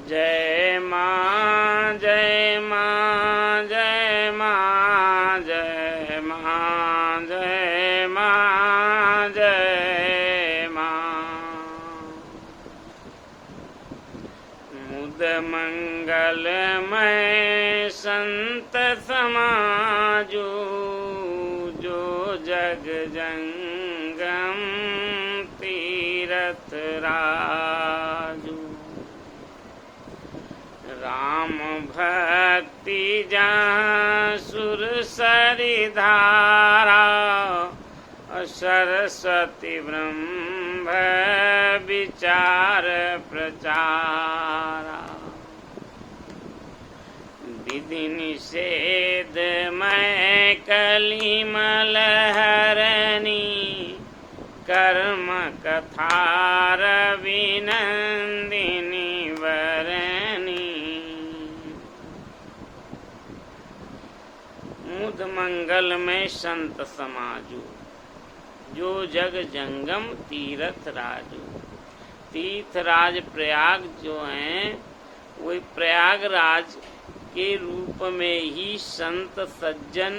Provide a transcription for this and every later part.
जय माँ जय माँ जय माँ जय माँ जय माँ जय माँ। मुद मंगलमय संत समाजू, जो जग जंगम तीरथ राजू। राम भक्ति जहाँ सुर सरि धारा, सरस्वती ब्रह्म विचार प्रचारा। विधि निषेध मैं कलिमल हरणी, कर्म कथा रविनंदिनी वरणी। मुद मंगल में संत समाजू, जो जग जंगम तीर्थ राजू। तीर्थराज प्रयाग जो हैं, वही प्रयागराज के रूप में ही संत सज्जन,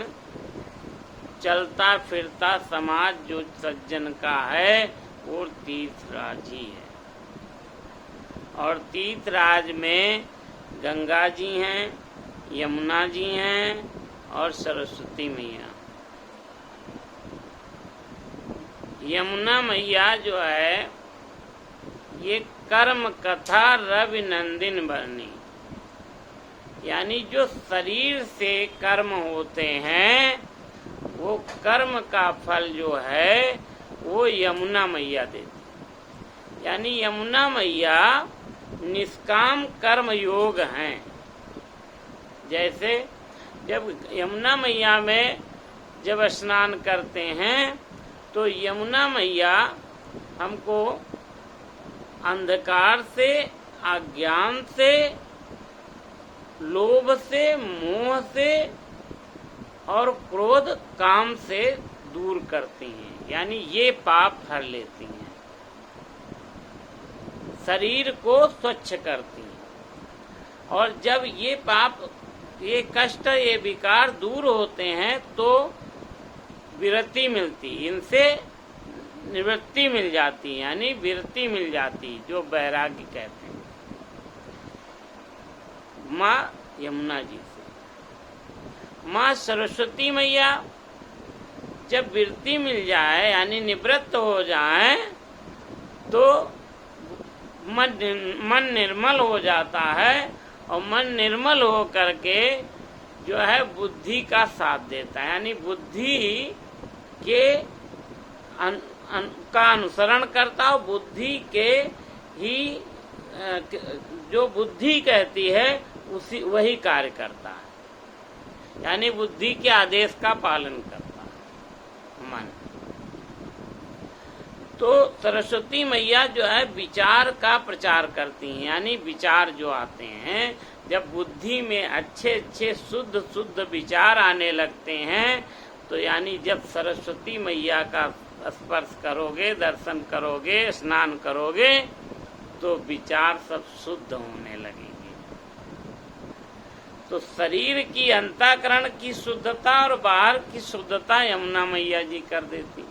चलता फिरता समाज जो सज्जन का है वो तीर्थराज ही है। और तीर्थराज में गंगा जी हैं, यमुना जी हैं और सरस्वती मैया। यमुना मैया जो है ये कर्म कथा रवि नंदिन बरनी, यानी जो शरीर से कर्म होते हैं वो कर्म का फल जो है वो यमुना मैया देती। यानी यमुना मैया निष्काम कर्म योग हैं। जैसे जब यमुना मैया में जब स्नान करते हैं तो यमुना मैया हमको अंधकार से, अज्ञान से, लोभ से, मोह से और क्रोध काम से दूर करती हैं, यानी ये पाप हर लेती हैं, शरीर को स्वच्छ करती हैं। और जब ये पाप, ये कष्ट, ये विकार दूर होते हैं तो विरति मिलती, इनसे निवृत्ति मिल जाती, यानी विरति मिल जाती, जो वैराग्य कहते हैं। माँ यमुना जी से। माँ सरस्वती मैया जब विरति मिल जाए, यानी निवृत्त हो जाए, तो मन निर्मल हो जाता है। और मन निर्मल हो करके जो है बुद्धि का साथ देता है, यानी बुद्धि के का अनुसरण करता हो, बुद्धि के ही जो बुद्धि कहती है उसी वही कार्य करता है, यानी बुद्धि के आदेश का पालन करता है मन। तो सरस्वती मैया जो है विचार का प्रचार करती हैं, यानी विचार जो आते हैं, जब बुद्धि में अच्छे अच्छे शुद्ध शुद्ध विचार आने लगते हैं, तो यानी जब सरस्वती मैया का स्पर्श करोगे, दर्शन करोगे, स्नान करोगे, तो विचार सब शुद्ध होने लगेंगे। तो शरीर की अंतःकरण की शुद्धता और बाहर की शुद्धता यमुना मैया जी कर देती,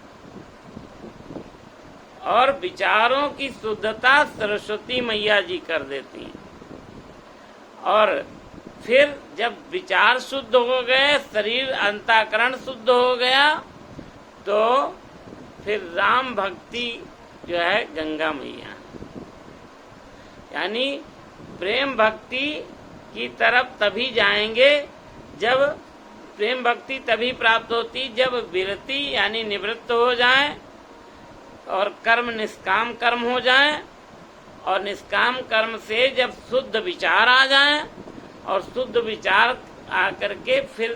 और विचारों की शुद्धता सरस्वती मैया जी कर देती। और फिर जब विचार शुद्ध हो गए, शरीर अंतःकरण शुद्ध हो गया, तो फिर राम भक्ति जो है गंगा मैया, यानी प्रेम भक्ति की तरफ तभी जाएंगे, जब प्रेम भक्ति तभी प्राप्त होती जब विरति यानी निवृत्त हो जाए और कर्म निष्काम कर्म हो जाए, और निष्काम कर्म से जब शुद्ध विचार आ जाए, और शुद्ध विचार आकर के फिर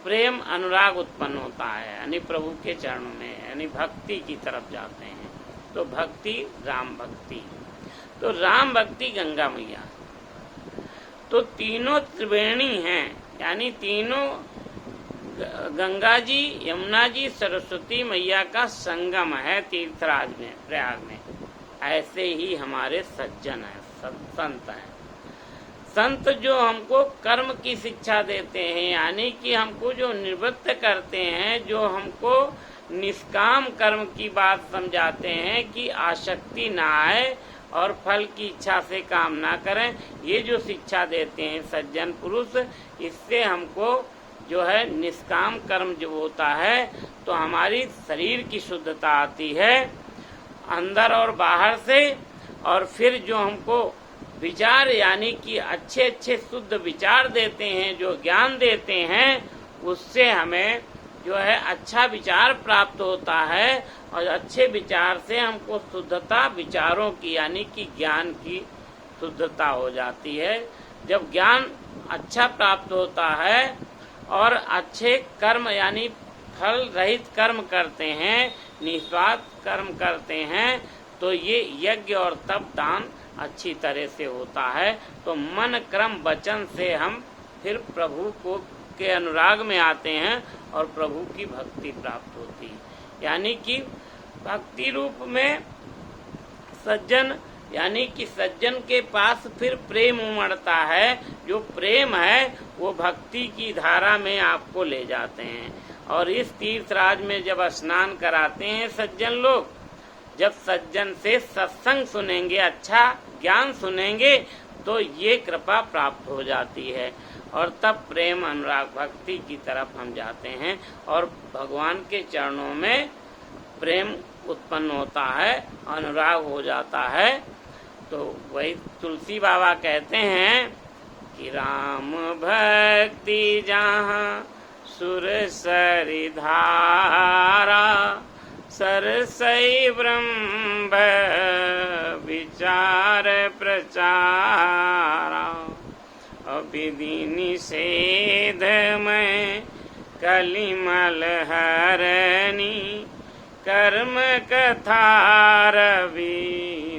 प्रेम अनुराग उत्पन्न होता है, यानी प्रभु के चरणों में, यानी भक्ति की तरफ जाते हैं। तो भक्ति राम भक्ति, तो राम भक्ति गंगा मैया। तो तीनों त्रिवेणी हैं, यानी तीनों गंगा जी, यमुना जी, सरस्वती मैया का संगम है तीर्थराज में, प्रयाग में। ऐसे ही हमारे सज्जन हैं, संत हैं। संत जो हमको कर्म की शिक्षा देते हैं, यानी कि हमको जो निवृत्त करते हैं, जो हमको निष्काम कर्म की बात समझाते हैं कि आसक्ति ना आए और फल की इच्छा से काम ना करें, ये जो शिक्षा देते हैं सज्जन पुरुष, इससे हमको जो है निष्काम कर्म जो होता है तो हमारी शरीर की शुद्धता आती है अंदर और बाहर से, और फिर जो हमको विचार यानी कि अच्छे अच्छे शुद्ध विचार देते हैं, जो ज्ञान देते हैं, उससे हमें जो है अच्छा विचार प्राप्त होता है, और अच्छे विचार से हमको शुद्धता विचारों की यानी कि ज्ञान की शुद्धता हो जाती है। जब ज्ञान अच्छा प्राप्त होता है और अच्छे कर्म यानी फल रहित कर्म करते हैं, निस्वार्थ कर्म करते हैं, तो ये यज्ञ और तप दान अच्छी तरह से होता है। तो मन क्रम वचन से हम फिर प्रभु को के अनुराग में आते हैं और प्रभु की भक्ति प्राप्त होती है। यानी कि भक्ति रूप में सज्जन यानी कि सज्जन के पास फिर प्रेम उमड़ता है। जो प्रेम है वो भक्ति की धारा में आपको ले जाते हैं। और इस तीर्थराज में जब स्नान कराते हैं सज्जन लोग, जब सज्जन से सत्संग सुनेंगे, अच्छा ज्ञान सुनेंगे, तो ये कृपा प्राप्त हो जाती है और तब प्रेम अनुराग भक्ति की तरफ हम जाते हैं और भगवान के चरणों में प्रेम उत्पन्न होता है, अनुराग हो जाता है। तो वही तुलसी बाबा कहते हैं कि राम भक्ति जहाँ सुर सरिधारा, सरसई ब्रह्म विचार प्रचारा, विधि निषेध में कलिमल हरनी, कर्म कथा रवि